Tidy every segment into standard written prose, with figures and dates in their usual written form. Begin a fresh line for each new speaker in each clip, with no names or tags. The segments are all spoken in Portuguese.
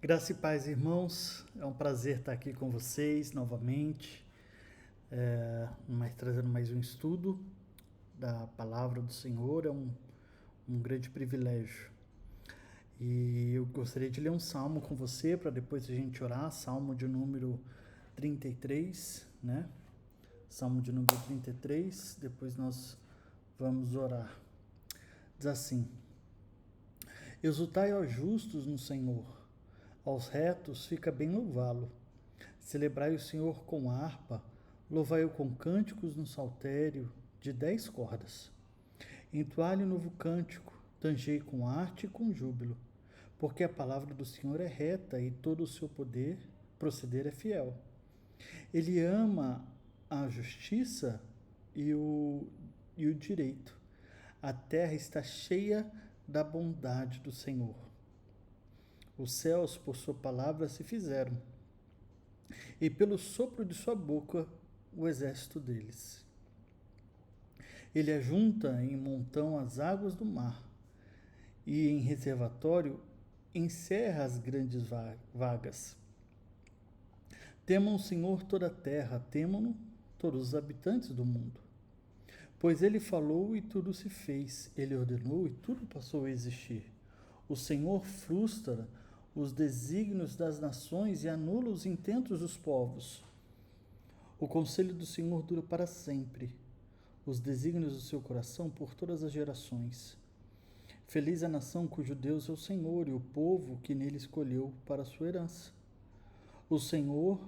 Graça e paz, irmãos. É um prazer estar aqui com vocês novamente, trazendo mais um estudo da Palavra do Senhor. É um grande privilégio. E eu gostaria de ler um salmo com você para depois a gente orar. Salmo de número 33, né? Salmo de número 33, depois nós vamos orar. Diz assim: Exultai aos justos no Senhor, aos retos fica bem louvá-lo. Celebrai o Senhor com harpa, louvai-o com cânticos no saltério de 10 cordas. Entoai-lhe um novo cântico, tangei com arte e com júbilo, porque a palavra do Senhor é reta e todo o seu proceder é fiel. Ele ama a justiça e o direito. A terra está cheia da bondade do Senhor. Os céus, por sua palavra, se fizeram, e pelo sopro de sua boca, o exército deles. Ele ajunta em montão as águas do mar, e em reservatório encerra as grandes vagas. Temam o Senhor toda a terra, temam-no todos os habitantes do mundo. Pois ele falou e tudo se fez, ele ordenou e tudo passou a existir. O Senhor frustra os desígnios das nações e anula os intentos dos povos. O conselho do Senhor dura para sempre, os desígnios do seu coração por todas as gerações. Feliz a nação cujo Deus é o Senhor e o povo que nele escolheu para a sua herança. O Senhor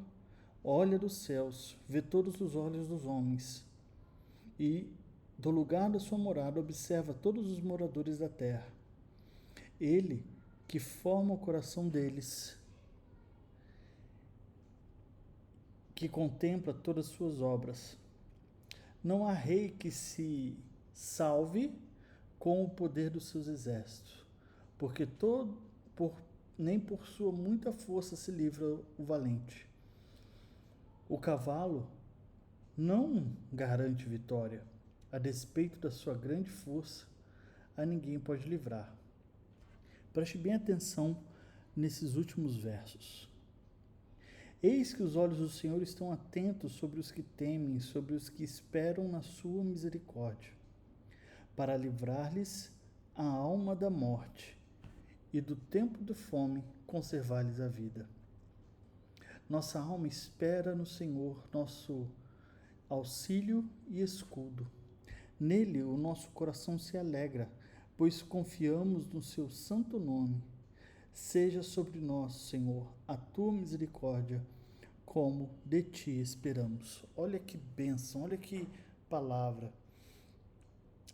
olha dos céus, vê todos os olhos dos homens e, do lugar da sua morada, observa todos os moradores da terra. Ele que forma o coração deles, que contempla todas as suas obras. Não há rei que se salve com o poder dos seus exércitos, porque nem por sua muita força se livra o valente. O cavalo não garante vitória, a despeito da sua grande força, a ninguém pode livrar. Preste bem atenção nesses últimos versos. Eis que os olhos do Senhor estão atentos sobre os que temem, sobre os que esperam na sua misericórdia, para livrar-lhes a alma da morte e do tempo de fome conservar-lhes a vida. Nossa alma espera no Senhor, nosso auxílio e escudo. Nele o nosso coração se alegra, pois confiamos no seu santo nome. Seja sobre nós, Senhor, a tua misericórdia, como de ti esperamos. Olha que bênção, olha que palavra.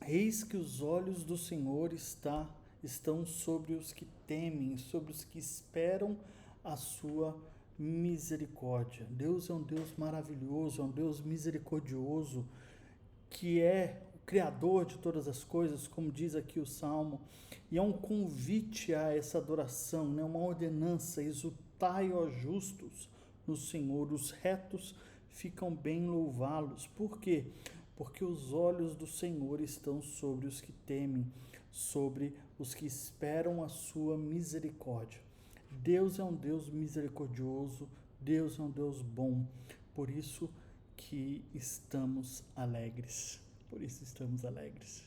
Eis que os olhos do Senhor estão sobre os que temem, sobre os que esperam a sua misericórdia. Deus é um Deus maravilhoso, é um Deus misericordioso, que é o Criador de todas as coisas, como diz aqui o Salmo, e é um convite a essa adoração, né? Uma ordenança: exultai, ó justos, no Senhor, os retos ficam bem louvá-los. Por quê? Porque os olhos do Senhor estão sobre os que temem, sobre os que esperam a sua misericórdia. Deus é um Deus misericordioso, Deus é um Deus bom, por isso que estamos alegres. Por isso estamos alegres.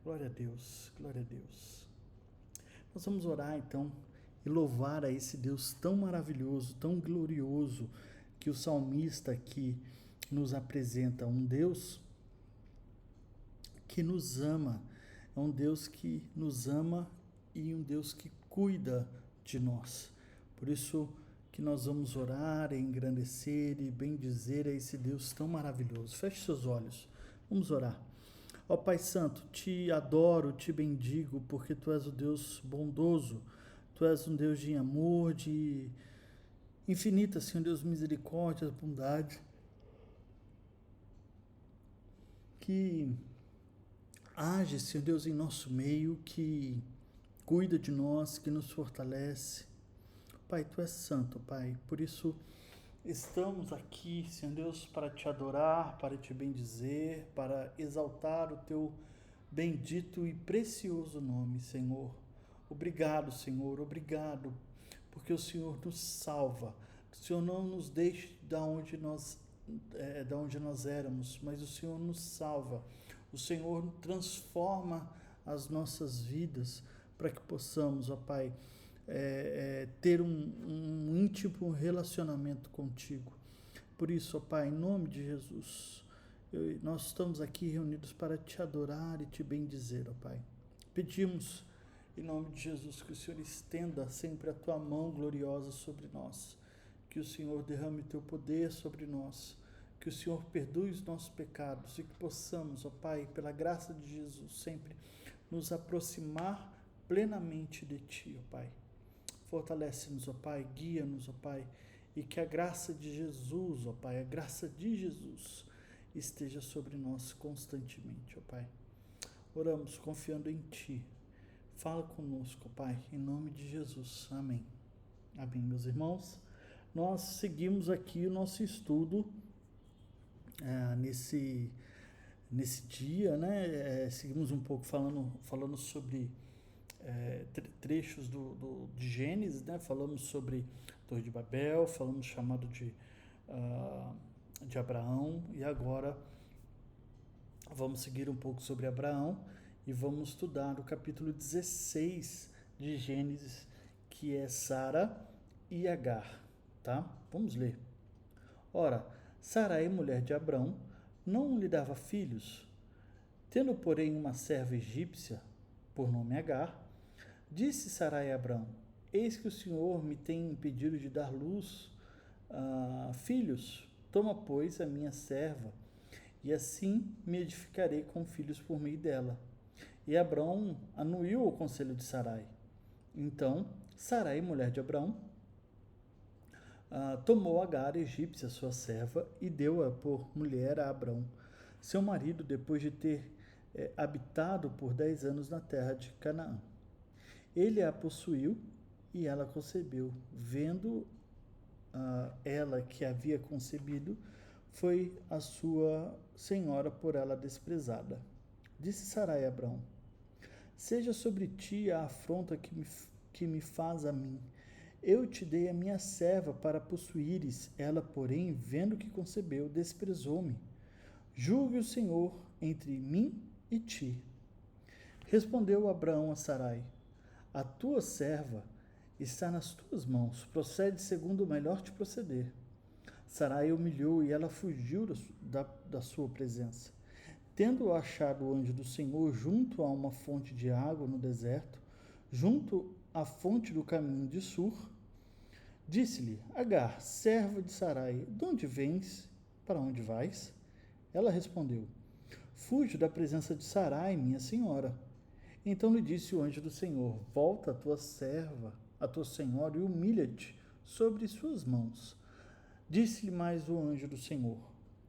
Glória a Deus, glória a Deus. Nós vamos orar então e louvar a esse Deus tão maravilhoso, tão glorioso, que o salmista aqui nos apresenta. Um Deus que nos ama, é um Deus que nos ama e um Deus que cuida de nós. Por isso que nós vamos orar, engrandecer e bendizer a esse Deus tão maravilhoso. Feche seus olhos, vamos orar. Ó Pai Santo, te adoro, te bendigo, porque Tu és o Deus bondoso, Tu és um Deus de amor, de infinita, Senhor Deus, misericórdia, bondade, que age, Senhor Deus, em nosso meio, que cuida de nós, que nos fortalece. Pai, Tu és santo, Pai, por isso estamos aqui, Senhor Deus, para Te adorar, para Te bendizer, para exaltar o Teu bendito e precioso nome, Senhor. Obrigado, Senhor, obrigado porque o Senhor nos salva. O Senhor não nos deixa da onde nós éramos, mas o Senhor nos salva. O Senhor transforma as nossas vidas para que possamos, ó Pai, ter um íntimo relacionamento contigo. Por isso, ó Pai, em nome de Jesus, nós estamos aqui reunidos para te adorar e te bendizer, ó Pai. Pedimos, em nome de Jesus, que o Senhor estenda sempre a tua mão gloriosa sobre nós, que o Senhor derrame o teu poder sobre nós, que o Senhor perdoe os nossos pecados e que possamos, ó Pai, pela graça de Jesus, sempre nos aproximar plenamente de Ti, ó Pai. Fortalece-nos, ó Pai, guia-nos, ó Pai, e que a graça de Jesus, ó Pai, a graça de Jesus esteja sobre nós constantemente, ó Pai. Oramos confiando em Ti. Fala conosco, Pai, em nome de Jesus. Amém. Amém, meus irmãos. Nós seguimos aqui o nosso estudo nesse dia, né? Seguimos um pouco falando sobre trechos de Gênesis, né? Falamos sobre Torre de Babel, falamos chamado de Abraão, e agora vamos seguir um pouco sobre Abraão e vamos estudar o capítulo 16 de Gênesis, que é Sara e Agar, tá? Vamos ler. Ora, Sarai, mulher de Abrão, não lhe dava filhos. Tendo, porém, uma serva egípcia, por nome Agar, disse Sarai a Abrão: Eis que o Senhor me tem impedido de dar luz a filhos. Toma, pois, a minha serva, e assim me edificarei com filhos por meio dela. E Abrão anuiu o conselho de Sarai. Então, Sarai, mulher de Abrão, tomou Agar, egípcia, sua serva, e deu-a por mulher a Abrão, seu marido, depois de ter habitado por 10 anos na terra de Canaã. Ele a possuiu e ela concebeu. Vendo ela que havia concebido, foi a sua senhora por ela desprezada. Disse Sarai a Abrão: Seja sobre ti a afronta que me faz a mim. Eu te dei a minha serva para possuíres. Ela, porém, vendo que concebeu, desprezou-me. Julgue o Senhor entre mim e ti. Respondeu Abraão a Sarai: A tua serva está nas tuas mãos. Procede segundo o melhor te proceder. Sarai humilhou e ela fugiu da sua presença. Tendo achado o anjo do Senhor junto a uma fonte de água no deserto, junto à fonte do caminho de Sur, disse-lhe: Agar, serva de Sarai, de onde vens? Para onde vais? Ela respondeu: Fujo da presença de Sarai, minha senhora. Então lhe disse o anjo do Senhor: Volta a tua serva, a tua senhora, e humilha-te sobre suas mãos. Disse-lhe mais o anjo do Senhor: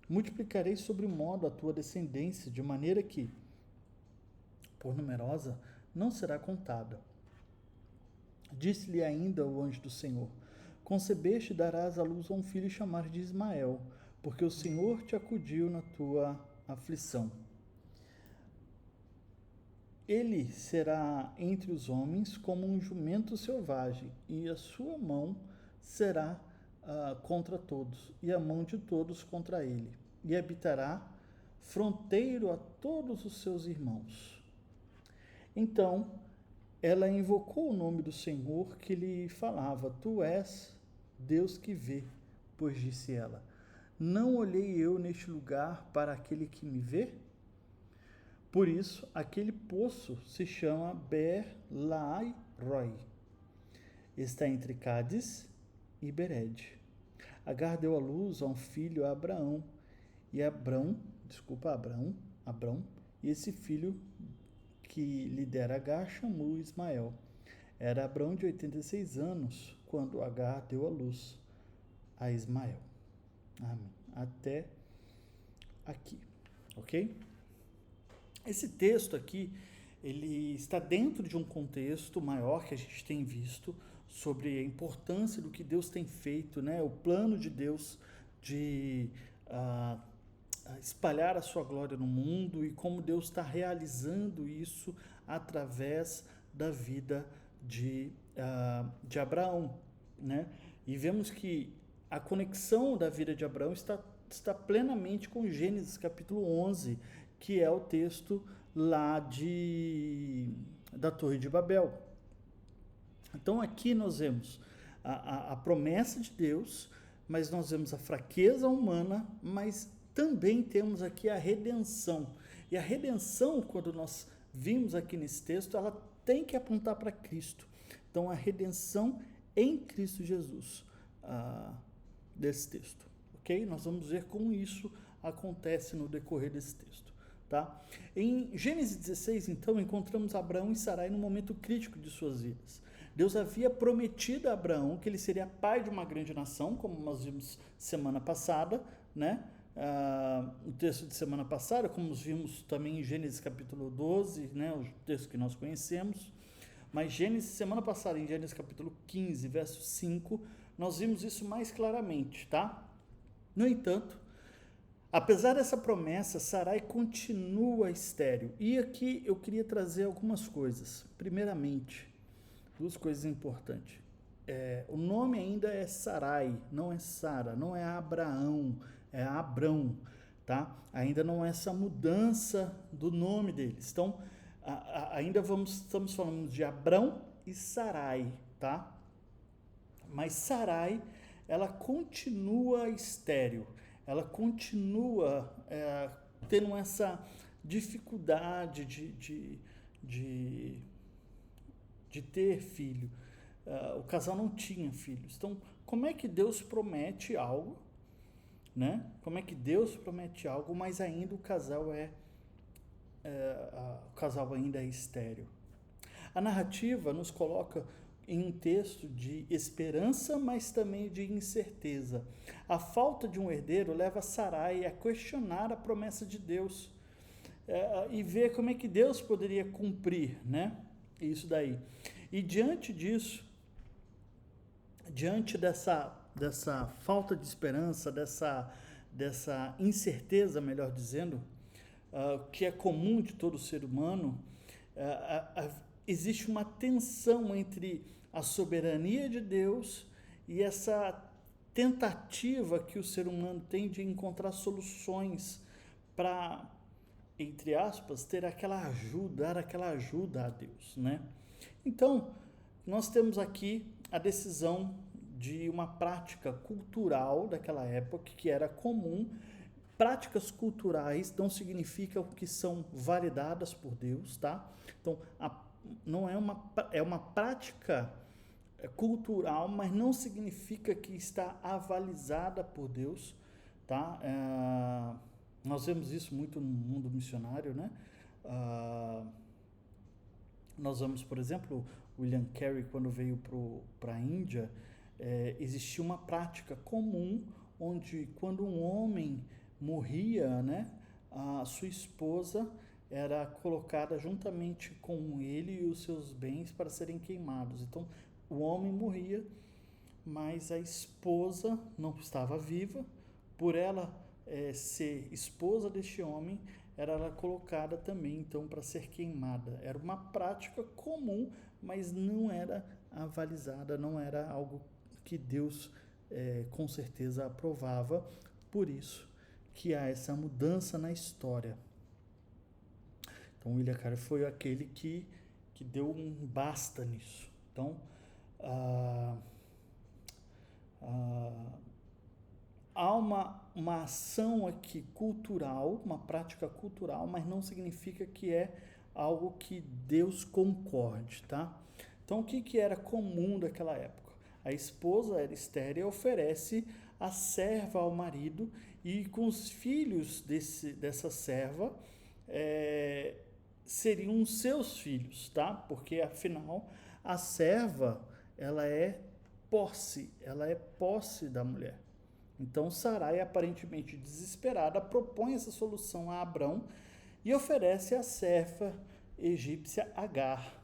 Multiplicarei sobremodo a tua descendência, de maneira que, por numerosa, não será contada. Disse-lhe ainda o anjo do Senhor: Concebeste e darás à luz a um filho e chamares de Ismael, porque o Senhor te acudiu na tua aflição. Ele será entre os homens como um jumento selvagem, e a sua mão será contra todos, e a mão de todos contra ele, e habitará fronteiro a todos os seus irmãos. Então ela invocou o nome do Senhor que lhe falava: Tu és Deus que vê, pois disse ela: Não olhei eu neste lugar para aquele que me vê? Por isso, aquele poço se chama Ber-Lahai-Roi. Está entre Cádiz e Bered. Agar deu à luz a um filho a Abrão, e Abrão, e esse filho que lhe dera Agar chamou Ismael. Era Abrão de 86 anos, quando Agar deu à luz a Ismael. Amém. Até aqui, ok? Esse texto aqui, ele está dentro de um contexto maior que a gente tem visto sobre a importância do que Deus tem feito, né? O plano de Deus de espalhar a sua glória no mundo e como Deus está realizando isso através da vida de Abraão. né? E vemos que a conexão da vida de Abraão está plenamente com Gênesis capítulo 11, que é o texto lá da Torre de Babel. Então aqui nós vemos a promessa de Deus, mas nós vemos a fraqueza humana, mas também temos aqui a redenção. E a redenção, quando nós vimos aqui nesse texto, ela tem que apontar para Cristo. Então a redenção em Cristo Jesus, desse texto, ok? Nós vamos ver como isso acontece no decorrer desse texto, tá? Em Gênesis 16, então, encontramos Abraão e Sarai no momento crítico de suas vidas. Deus havia prometido a Abraão que ele seria pai de uma grande nação, como nós vimos semana passada, né? O texto de semana passada, como nós vimos também em Gênesis capítulo 12, né? O texto que nós conhecemos. Mas semana passada, em Gênesis capítulo 15, verso 5, nós vimos isso mais claramente, tá? No entanto, apesar dessa promessa, Sarai continua estéril. E aqui eu queria trazer algumas coisas. Primeiramente, duas coisas importantes. O nome ainda é Sarai, não é Sara, não é Abraão, é Abrão, tá? Ainda não é essa mudança do nome deles. Então, ainda estamos falando de Abrão e Sarai, tá? Mas Sarai, ela continua estéril, ela continua tendo essa dificuldade de ter filho. O casal não tinha filhos. Então, como é que Deus promete algo, né? Como é que Deus promete algo, mas ainda o casal ainda é estéril? A narrativa nos coloca em um texto de esperança, mas também de incerteza. A falta de um herdeiro leva Sarai a questionar a promessa de Deus e ver como é que Deus poderia cumprir, né? Isso daí. E diante disso, diante dessa falta de esperança, dessa incerteza, melhor dizendo, que é comum de todo ser humano, existe uma tensão entre a soberania de Deus e essa tentativa que o ser humano tem de encontrar soluções para, entre aspas, dar aquela ajuda a Deus, né? Então, nós temos aqui a decisão de uma prática cultural daquela época que era comum. Práticas culturais não significam que são validadas por Deus, tá? Então, não é uma prática cultural, mas não significa que está avalizada por Deus, tá? Nós vemos isso muito no mundo missionário, né? Nós vemos, por exemplo, William Carey, quando veio para a Índia, existia uma prática comum onde, quando um homem morria, né, a sua esposa era colocada juntamente com ele e os seus bens para serem queimados. Então, o homem morria, mas a esposa não estava viva. Por ela ser esposa deste homem, era ela colocada também, então, para ser queimada. Era uma prática comum, mas não era avalizada, não era algo que Deus, com certeza, aprovava. Por isso que há essa mudança na história. Então, William Carey foi aquele que deu um basta nisso. Então, há uma ação aqui cultural, uma prática cultural, mas não significa que é algo que Deus concorde, tá? Então, o que era comum daquela época? A esposa era estéril e oferece a serva ao marido, e com os filhos dessa serva seriam seus filhos, tá? Porque, afinal, a serva, ela é posse da mulher. Então, Sarai, aparentemente desesperada, propõe essa solução a Abrão e oferece a serva egípcia Agar.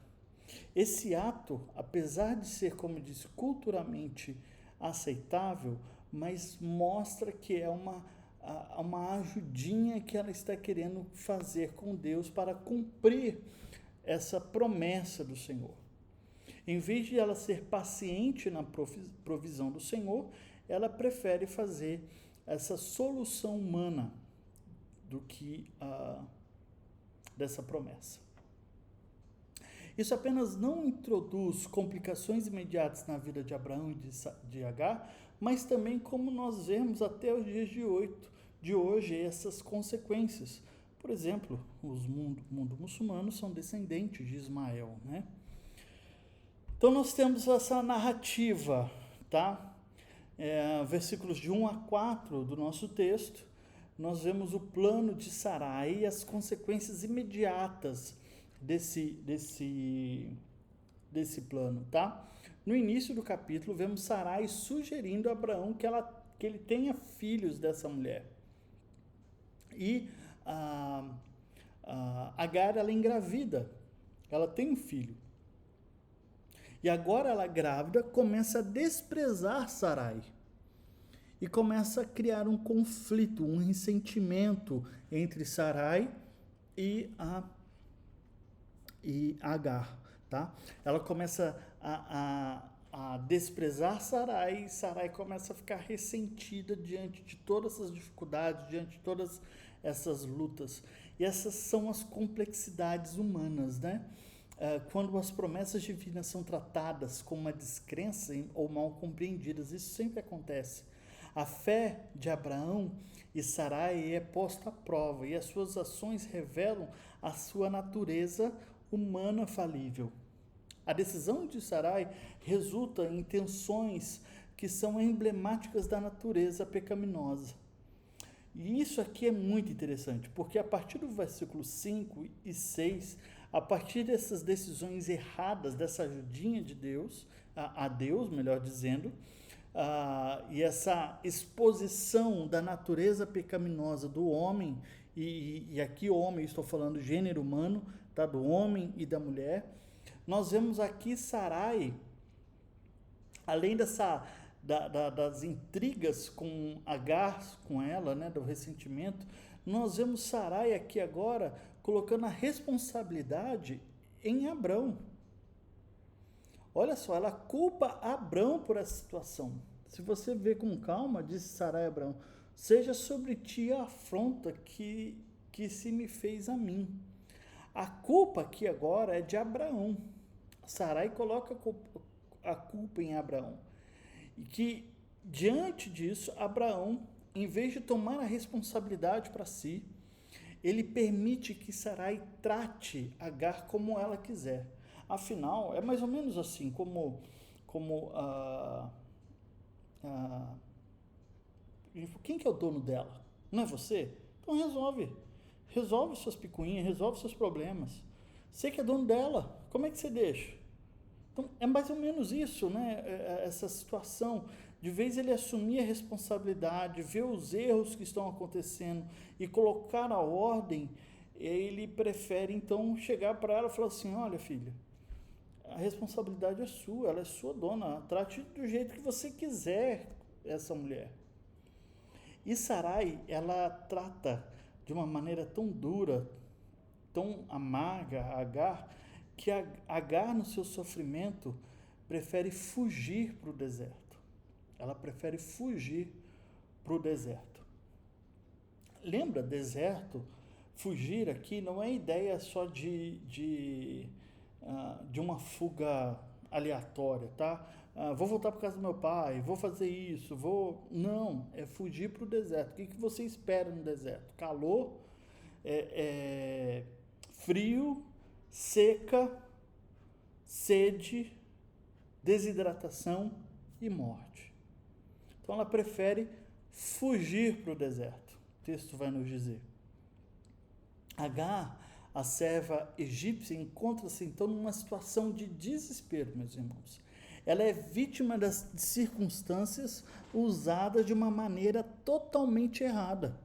Esse ato, apesar de ser, como eu disse, culturalmente aceitável, mas mostra que é uma ajudinha que ela está querendo fazer com Deus para cumprir essa promessa do Senhor. Em vez de ela ser paciente na provisão do Senhor, ela prefere fazer essa solução humana do que dessa promessa. Isso apenas não introduz complicações imediatas na vida de Abraão e de Agar, mas também como nós vemos até os dias de hoje essas consequências. Por exemplo, os mundo muçulmanos são descendentes de Ismael, né? Então nós temos essa narrativa, tá? Versículos de 1 a 4 do nosso texto, nós vemos o plano de Sarai e as consequências imediatas desse plano, tá? No início do capítulo, vemos Sarai sugerindo a Abraão que ele tenha filhos dessa mulher. E Agar, ela engravida, ela tem um filho. E agora ela grávida começa a desprezar Sarai. E começa a criar um conflito, um ressentimento entre Sarai e Agar, tá? Ela começa a desprezar Sarai, e Sarai começa a ficar ressentida diante de todas essas dificuldades, diante de todas essas lutas. E essas são as complexidades humanas, né? Quando as promessas divinas são tratadas como uma descrença ou mal compreendidas, isso sempre acontece. A fé de Abraão e Sarai é posta à prova e as suas ações revelam a sua natureza humana falível. A decisão de Sarai resulta em tensões que são emblemáticas da natureza pecaminosa. E isso aqui é muito interessante, porque a partir do versículo 5 e 6, a partir dessas decisões erradas, dessa ajudinha de Deus, a Deus, melhor dizendo, e essa exposição da natureza pecaminosa do homem, e aqui homem, estou falando gênero humano, tá? Do homem e da mulher, nós vemos aqui Sarai, além das intrigas com Agar, com ela, né, do ressentimento, nós vemos Sarai aqui agora colocando a responsabilidade em Abrão. Olha só, ela culpa Abrão por essa situação. Se você vê com calma, disse Sarai a Abrão, seja sobre ti a afronta que se me fez a mim. A culpa aqui agora é de Abraão. Sarai coloca a culpa em Abraão. E que, diante disso, Abraão, em vez de tomar a responsabilidade para si, ele permite que Sarai trate Agar como ela quiser. Afinal, é mais ou menos assim, quem que é o dono dela? Não é você? Então resolve suas picuinhas, resolve seus problemas. Você que é dono dela, como é que você deixa? Então, é mais ou menos isso, né? Essa situação, de vez ele assumir a responsabilidade, ver os erros que estão acontecendo e colocar a ordem, ele prefere então chegar para ela e falar assim, olha filha, a responsabilidade é sua, ela é sua dona, trate do jeito que você quiser essa mulher. E Sarai, ela trata de uma maneira tão dura, tão amarga a Agar, que Agar, no seu sofrimento, prefere fugir para o deserto. Ela prefere fugir para o deserto. Lembra, deserto, fugir aqui não é ideia só de uma fuga aleatória, tá? Vou voltar para casa do meu pai, vou fazer isso, Não, é fugir para o deserto. O que você espera no deserto? Calor, frio, seca, sede, desidratação e morte. Então ela prefere fugir para o deserto. O texto vai nos dizer. Agar, a serva egípcia, encontra-se então numa situação de desespero, meus irmãos. Ela é vítima das circunstâncias usadas de uma maneira totalmente errada.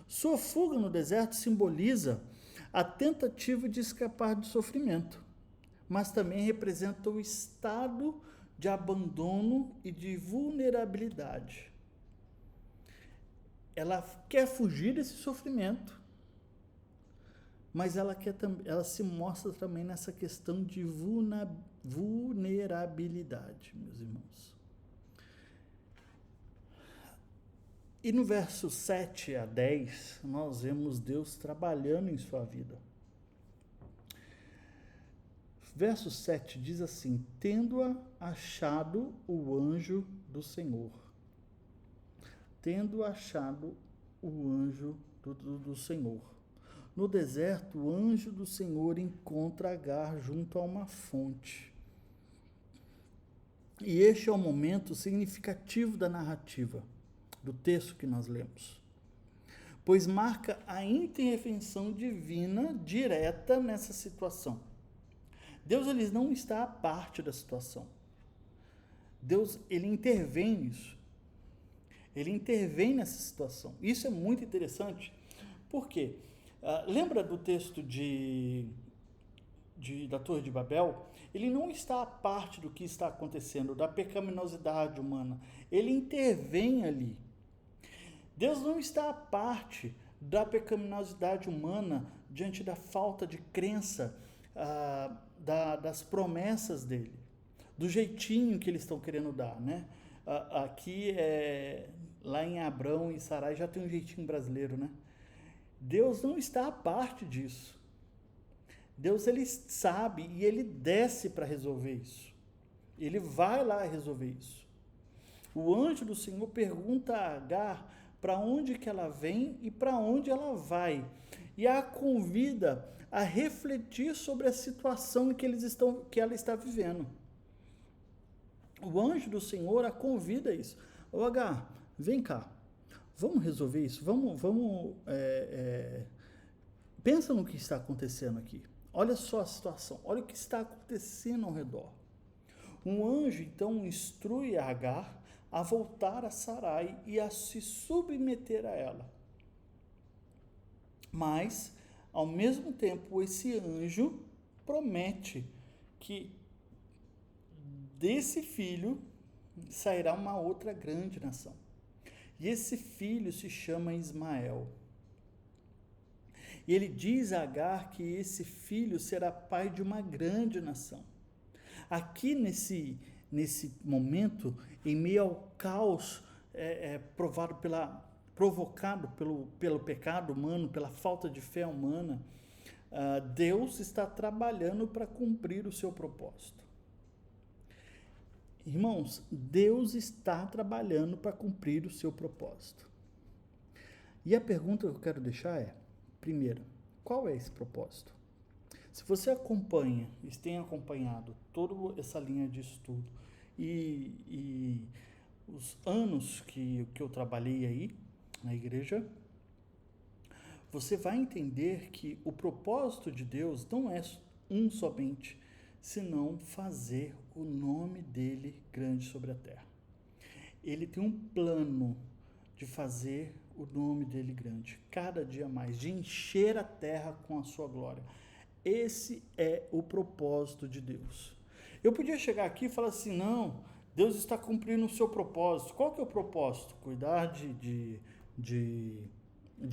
Sua fuga no deserto simboliza a tentativa de escapar do sofrimento, mas também representa o estado de abandono e de vulnerabilidade. Ela quer fugir desse sofrimento, mas ela se mostra também nessa questão de Vulnerabilidade, meus irmãos. E no verso 7 a 10, nós vemos Deus trabalhando em sua vida. Verso 7 diz assim: tendo-a achado o anjo do Senhor. Tendo achado o anjo do Senhor. No deserto, o anjo do Senhor encontra Agar junto a uma fonte. E este é o momento significativo da narrativa, do texto que nós lemos, pois marca a intervenção divina direta nessa situação. Deus ele não está à parte da situação. Deus ele intervém nisso. Ele intervém nessa situação. Isso é muito interessante. Por quê? Lembra do texto da Torre de Babel? Ele não está à parte do que está acontecendo, da pecaminosidade humana. Ele intervém ali. Deus não está à parte da pecaminosidade humana diante da falta de crença, das promessas dele, do jeitinho que eles estão querendo dar, né? Aqui, lá em Abrão e Sarai já tem um jeitinho brasileiro, né? Deus não está à parte disso. Deus, ele sabe e ele desce para resolver isso. Ele vai lá resolver isso. O anjo do Senhor pergunta a Agar para onde que ela vem e para onde ela vai. E a convida a refletir sobre a situação que ela está vivendo. O anjo do Senhor a convida a isso. Ô Agar, vem cá. Vamos resolver isso? Pensa no que está acontecendo aqui. Olha só a situação, olha o que está acontecendo ao redor. Um anjo, então, instrui a Agar a voltar a Sarai e a se submeter a ela. Mas, ao mesmo tempo, esse anjo promete que desse filho sairá uma outra grande nação. E esse filho se chama Ismael. E ele diz a Agar que esse filho será pai de uma grande nação. Aqui nesse momento, em meio ao caos provocado pelo pecado humano, pela falta de fé humana, Deus está trabalhando para cumprir o seu propósito. Irmãos, Deus está trabalhando para cumprir o seu propósito. E a pergunta que eu quero deixar é: primeiro, qual é esse propósito? Se você acompanha, e tem acompanhado toda essa linha de estudo e os anos que eu trabalhei aí na igreja, você vai entender que o propósito de Deus não é um somente, senão fazer o nome dele grande sobre a terra. Ele tem um plano de fazer o nome dele grande, cada dia mais, de encher a terra com a sua glória. Esse é o propósito de Deus. Eu podia chegar aqui e falar assim: não, Deus está cumprindo o seu propósito. Qual que é o propósito? Cuidar de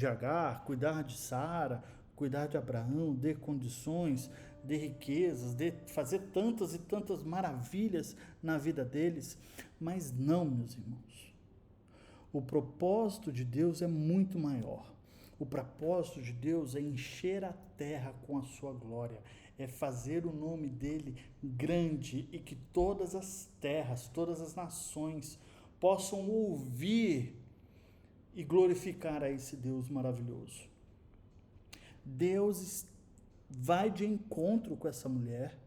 Agar, cuidar de Sara, cuidar de Abraão, de condições, de riquezas, de fazer tantas e tantas maravilhas na vida deles. Mas não, meus irmãos. O propósito de Deus é muito maior. O propósito de Deus é encher a terra com a sua glória, é fazer o nome dele grande e que todas as terras, todas as nações possam ouvir e glorificar a esse Deus maravilhoso. Deus vai de encontro com essa mulher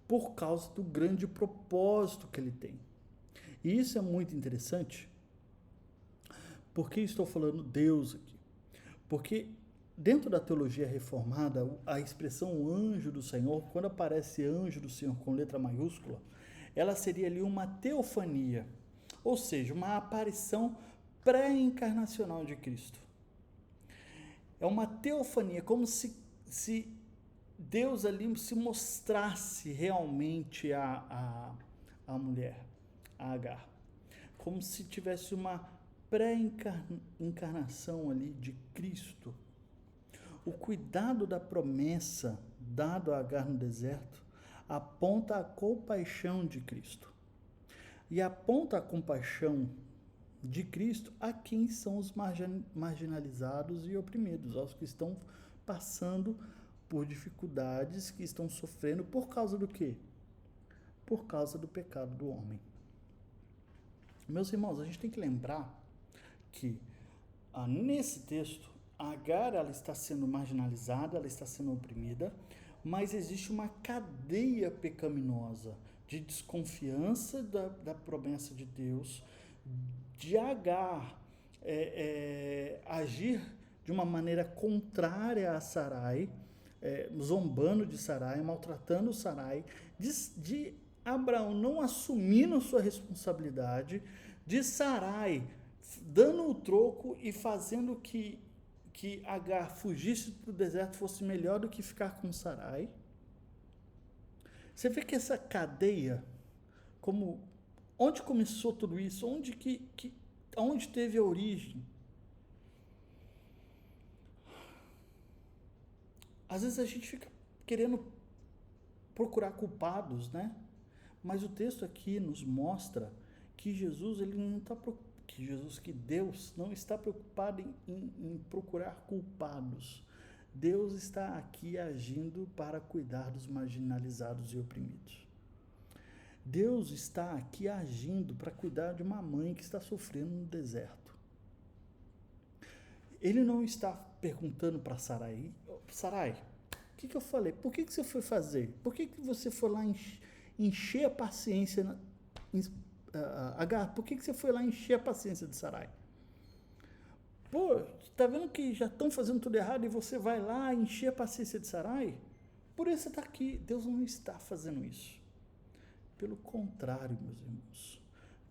por causa do grande propósito que ele tem. E isso é muito interessante. Por que estou falando Deus aqui? Porque dentro da teologia reformada, a expressão anjo do Senhor, quando aparece anjo do Senhor com letra maiúscula, ela seria ali uma teofania, ou seja, uma aparição pré-encarnacional de Cristo. É uma teofania, como se Deus ali se mostrasse realmente a mulher, a Agar, como se tivesse uma pré-encarnação ali de Cristo. O cuidado da promessa dado a Agar no deserto aponta a compaixão de Cristo. E aponta a compaixão de Cristo a quem são os marginalizados e oprimidos, aos que estão passando por dificuldades, que estão sofrendo por causa do quê? Por causa do pecado do homem. Meus irmãos, a gente tem que lembrar que nesse texto, Agar ela está sendo marginalizada, ela está sendo oprimida, mas existe uma cadeia pecaminosa de desconfiança da promessa de Deus, de Agar agir de uma maneira contrária a Sarai, zombando de Sarai, maltratando Sarai, de Abraão não assumindo sua responsabilidade, de Sarai dando o troco e fazendo que Agar fugisse para o deserto fosse melhor do que ficar com Sarai. Você vê que essa cadeia, onde começou tudo isso, onde teve a origem? Às vezes a gente fica querendo procurar culpados, né? Mas o texto aqui nos mostra que que Deus não está preocupado em procurar culpados. Deus está aqui agindo para cuidar dos marginalizados e oprimidos. Deus está aqui agindo para cuidar de uma mãe que está sofrendo no deserto. Ele não está perguntando para Sarai, Sarai, o que eu falei? Por que você foi fazer? Por que você foi lá encher a paciência? Agar, por que você foi lá encher a paciência de Sarai? Pô, tá vendo que já estão fazendo tudo errado e você vai lá encher a paciência de Sarai? Por isso você está aqui. Deus não está fazendo isso. Pelo contrário, meus irmãos,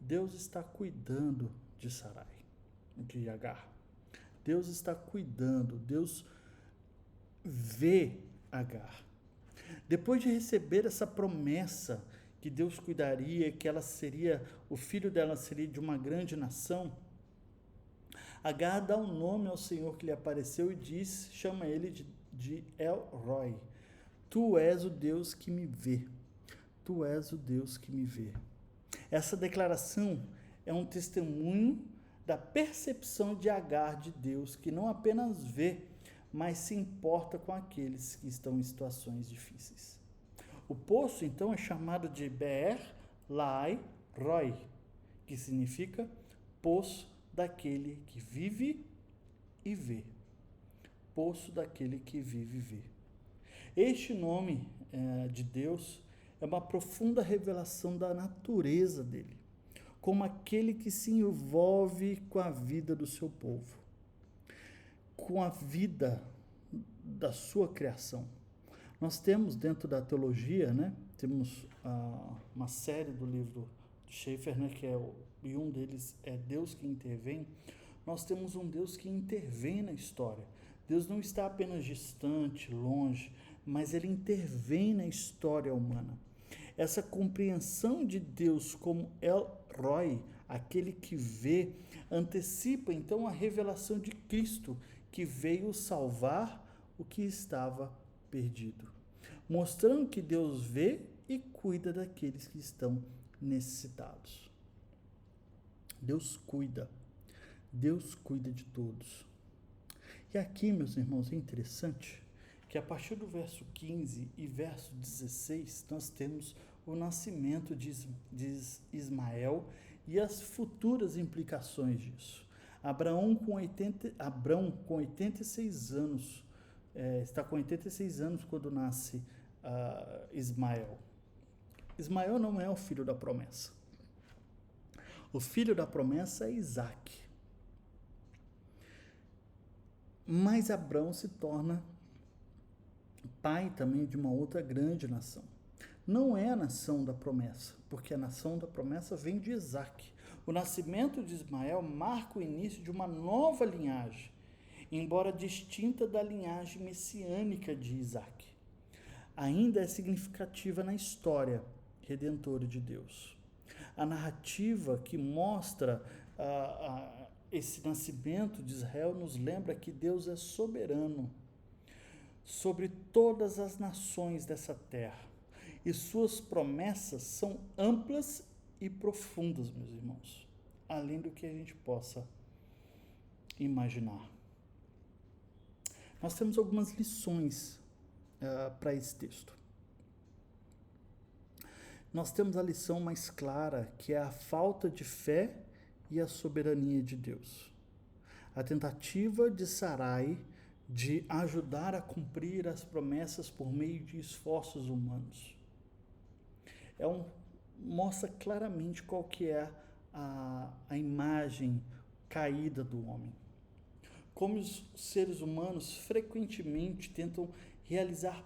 Deus está cuidando de Sarai, de Agar. Deus está cuidando, Deus vê Agar. Depois de receber essa promessa que Deus cuidaria, que o filho dela seria de uma grande nação, Agar dá um nome ao Senhor que lhe apareceu e chama ele de El-Roi. Tu és o Deus que me vê. Tu és o Deus que me vê. Essa declaração é um testemunho da percepção de Agar de Deus, que não apenas vê, mas se importa com aqueles que estão em situações difíceis. O poço, então, é chamado de Be'er Lai Roi, que significa poço daquele que vive e vê. Poço daquele que vive e vê. Este nome de Deus é uma profunda revelação da natureza dele, como aquele que se envolve com a vida do seu povo, com a vida da sua criação. Nós temos dentro da teologia, né, temos uma série do livro de Schaeffer, né, e um deles é Deus que intervém. Nós temos um Deus que intervém na história. Deus não está apenas distante, longe, mas ele intervém na história humana. Essa compreensão de Deus como El-Roi, aquele que vê, antecipa então a revelação de Cristo, que veio salvar o que estava perdido, mostrando que Deus vê e cuida daqueles que estão necessitados. Deus cuida de todos. E aqui, meus irmãos, é interessante que a partir do verso 15 e verso 16, nós temos o nascimento de Ismael e as futuras implicações disso. Abraão com 86 anos, está com 86 anos quando nasce Ismael. Ismael não é o filho da promessa. O filho da promessa é Isaac. Mas Abraão se torna pai também de uma outra grande nação. Não é a nação da promessa, porque a nação da promessa vem de Isaac. O nascimento de Ismael marca o início de uma nova linhagem, embora distinta da linhagem messiânica de Isaac. Ainda é significativa na história redentora de Deus. A narrativa que mostra esse nascimento de Israel nos lembra que Deus é soberano sobre todas as nações dessa terra. E suas promessas são amplas e profundas, meus irmãos, além do que a gente possa imaginar. Nós temos algumas lições para esse texto. Nós temos a lição mais clara, que é a falta de fé e a soberania de Deus. A tentativa de Sarai de ajudar a cumprir as promessas por meio de esforços humanos. Mostra claramente qual que é a imagem caída do homem. Como os seres humanos frequentemente tentam realizar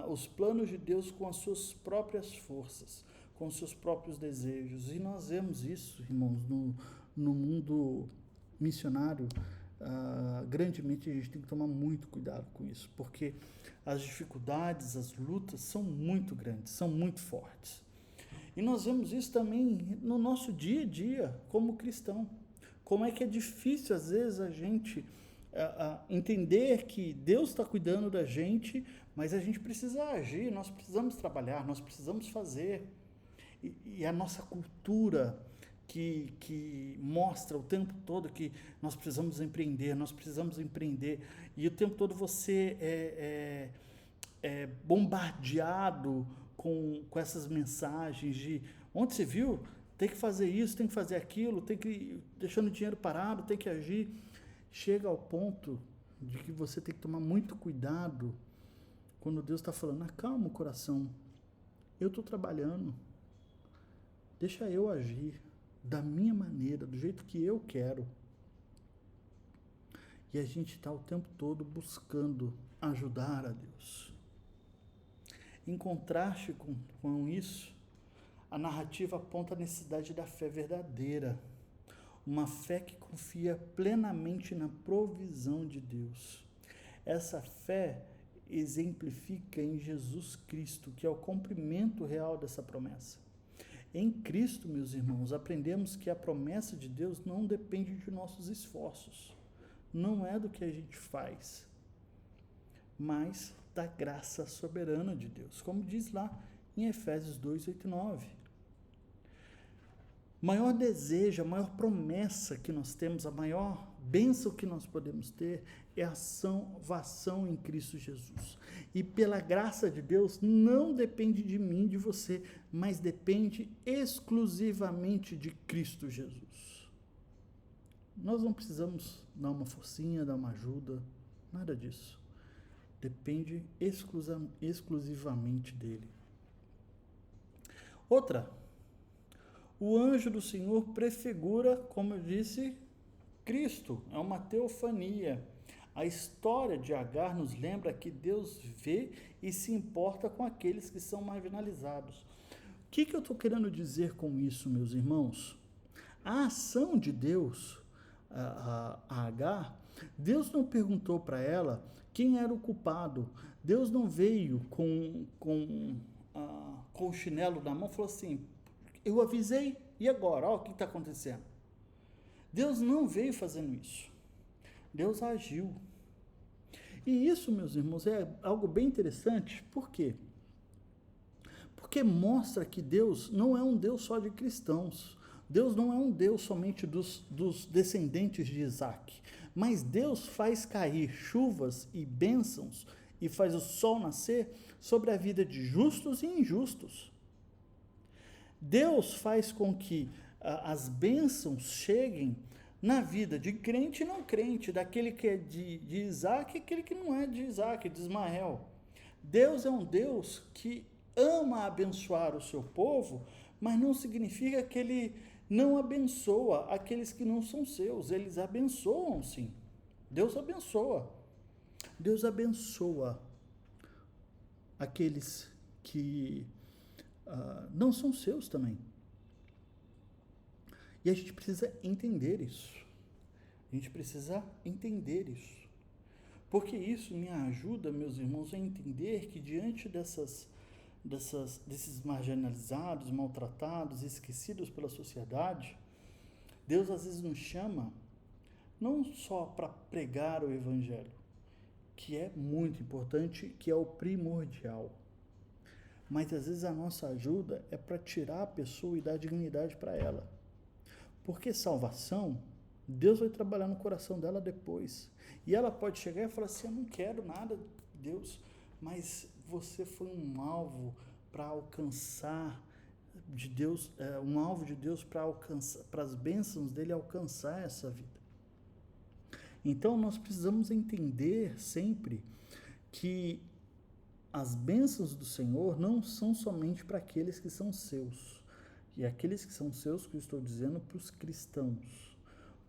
os planos de Deus com as suas próprias forças, com os seus próprios desejos. E nós vemos isso, irmãos, no mundo missionário. Grandemente a gente tem que tomar muito cuidado com isso, porque as dificuldades, as lutas são muito grandes, são muito fortes. E nós vemos isso também no nosso dia a dia como cristão. Como é que é difícil às vezes a gente entender que Deus está cuidando da gente, mas a gente precisa agir, nós precisamos trabalhar, nós precisamos fazer. E a nossa cultura que mostra o tempo todo que nós precisamos empreender, e o tempo todo você é bombardeado com essas mensagens de onde você viu, tem que fazer isso, tem que fazer aquilo, tem que deixando o dinheiro parado, tem que agir. Chega ao ponto de que você tem que tomar muito cuidado quando Deus está falando, acalma o coração, eu estou trabalhando, deixa eu agir da minha maneira, do jeito que eu quero. E a gente está o tempo todo buscando ajudar a Deus. Em contraste com isso, a narrativa aponta a necessidade da fé verdadeira, uma fé que confia plenamente na provisão de Deus. Essa fé exemplifica em Jesus Cristo, que é o cumprimento real dessa promessa. Em Cristo, meus irmãos, aprendemos que a promessa de Deus não depende de nossos esforços, não é do que a gente faz, mas da graça soberana de Deus, como diz lá em Efésios 2, 8 e 9. O maior desejo, a maior promessa que nós temos, a maior bênção que nós podemos ter é a salvação em Cristo Jesus. E pela graça de Deus, não depende de mim, de você, mas depende exclusivamente de Cristo Jesus. Nós não precisamos dar uma forcinha, dar uma ajuda, nada disso. Depende exclusivamente dele. Outra, o anjo do Senhor prefigura, como eu disse, Cristo, é uma teofania. A história de Agar nos lembra que Deus vê e se importa com aqueles que são marginalizados. O que eu estou querendo dizer com isso, meus irmãos? A ação de Deus, a Agar, Deus não perguntou para ela quem era o culpado. Deus não veio com o chinelo na mão e falou assim, eu avisei, e agora? Olha o que está acontecendo. Deus não veio fazendo isso. Deus agiu. E isso, meus irmãos, é algo bem interessante. Por quê? Porque mostra que Deus não é um Deus só de cristãos. Deus não é um Deus somente dos descendentes de Isaac. Mas Deus faz cair chuvas e bênçãos e faz o sol nascer sobre a vida de justos e injustos. Deus faz com que as bênçãos cheguem na vida de crente e não crente, daquele que é de Isaac e aquele que não é de Isaac, de Ismael. Deus é um Deus que ama abençoar o seu povo, mas não significa que ele não abençoa aqueles que não são seus. Eles abençoam, sim. Deus abençoa. Deus abençoa aqueles que não são seus também. E a gente precisa entender isso. Porque isso me ajuda, meus irmãos, a entender que diante desses marginalizados, maltratados, esquecidos pela sociedade, Deus às vezes nos chama não só para pregar o Evangelho, que é muito importante, que é o primordial. Mas às vezes a nossa ajuda é para tirar a pessoa e dar dignidade para ela. Porque salvação, Deus vai trabalhar no coração dela depois. E ela pode chegar e falar assim: eu não quero nada, Deus, mas você foi um alvo para alcançar de Deus, um alvo de Deus para alcançar, para as bênçãos dele alcançar essa vida. Então nós precisamos entender sempre que as bênçãos do Senhor não são somente para aqueles que são seus. E aqueles que são seus, que eu estou dizendo, para os cristãos,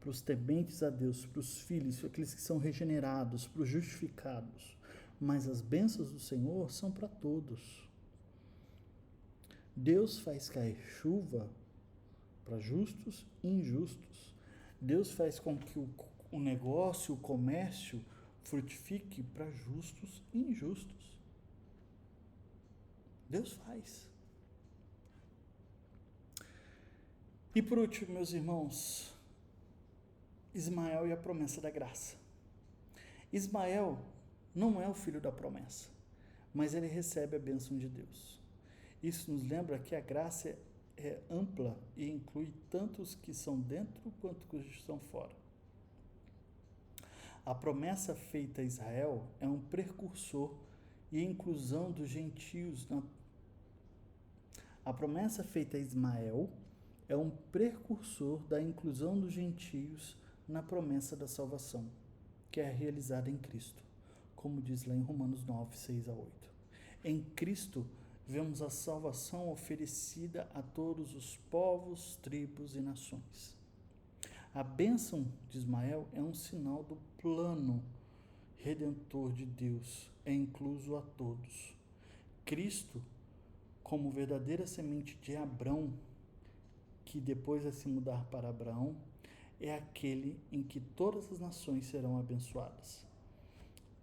para os tementes a Deus, para os filhos, aqueles que são regenerados, para os justificados. Mas as bênçãos do Senhor são para todos. Deus faz cair chuva para justos e injustos. Deus faz com que o negócio, o comércio, frutifique para justos e injustos. Deus faz. E por último, meus irmãos, Ismael e a promessa da graça. Ismael não é o filho da promessa, mas ele recebe a bênção de Deus. Isso nos lembra que a graça é ampla e inclui tanto os que são dentro quanto os que estão fora. A promessa feita a Israel é um precursor e a inclusão dos gentios A promessa feita a Ismael é um precursor da inclusão dos gentios na promessa da salvação, que é realizada em Cristo, como diz lá em Romanos 9, 6 a 8. Em Cristo, vemos a salvação oferecida a todos os povos, tribos e nações. A bênção de Ismael é um sinal do plano redentor de Deus, é incluso a todos. Cristo, como verdadeira semente de Abrão, que depois vai se mudar para Abraão, é aquele em que todas as nações serão abençoadas,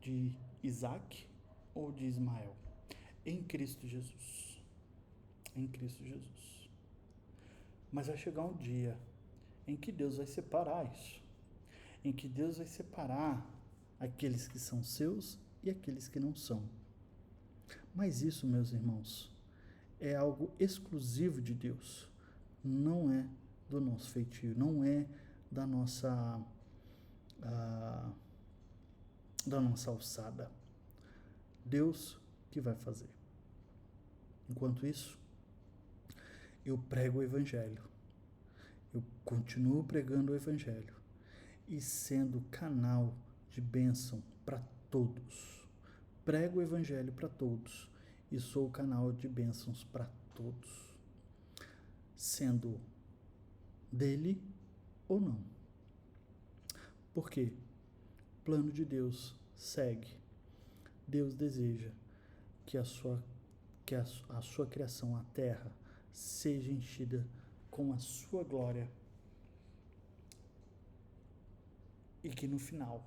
de Isaac ou de Ismael, em Cristo Jesus. Em Cristo Jesus. Mas vai chegar um dia em que Deus vai separar isso, em que Deus vai separar aqueles que são seus e aqueles que não são. Mas isso, meus irmãos, é algo exclusivo de Deus, não é do nosso feitio, não é da nossa alçada. Deus que vai fazer. Enquanto isso, eu prego o Evangelho, eu continuo pregando o Evangelho e sendo canal de bênção para todos. Prego o Evangelho para todos e sou o canal de bênçãos para todos, sendo dele ou não. Por quê? O plano de Deus segue. Deus deseja que a sua criação, a terra, seja enchida com a sua glória e que no final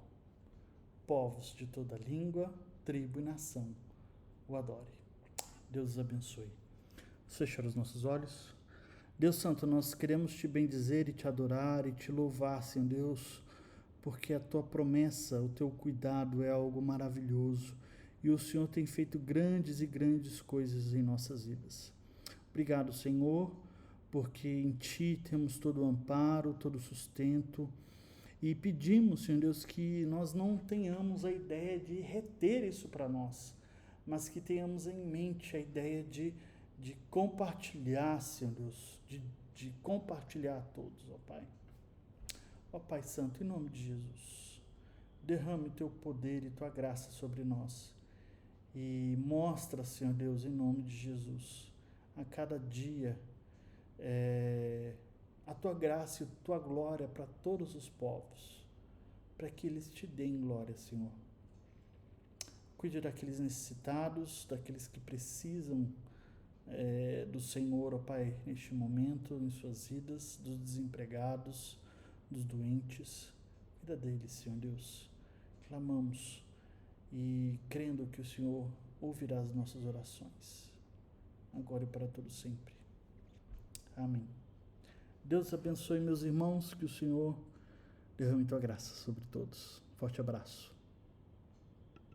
povos de toda língua, tribo e nação o adore. Deus os abençoe. Fechar os nossos olhos. Deus Santo, nós queremos te bendizer e te adorar e te louvar, Senhor Deus, porque a tua promessa, o teu cuidado é algo maravilhoso e o Senhor tem feito grandes e grandes coisas em nossas vidas. Obrigado, Senhor, porque em ti temos todo o amparo, todo o sustento e pedimos, Senhor Deus, que nós não tenhamos a ideia de reter isso para nós, mas que tenhamos em mente a ideia de compartilhar, Senhor Deus, de compartilhar a todos, ó Pai. Ó Pai Santo, em nome de Jesus, derrame teu poder e tua graça sobre nós e mostra, Senhor Deus, em nome de Jesus, a cada dia a tua graça e a tua glória para todos os povos, para que eles te deem glória, Senhor. Cuide daqueles necessitados, daqueles que precisam do Senhor, ó Pai, neste momento, em suas vidas, dos desempregados, dos doentes. Cuida deles, Senhor Deus. Clamamos e crendo que o Senhor ouvirá as nossas orações, agora e para todo sempre. Amém. Deus abençoe meus irmãos, que o Senhor derrame tua graça sobre todos. Forte abraço.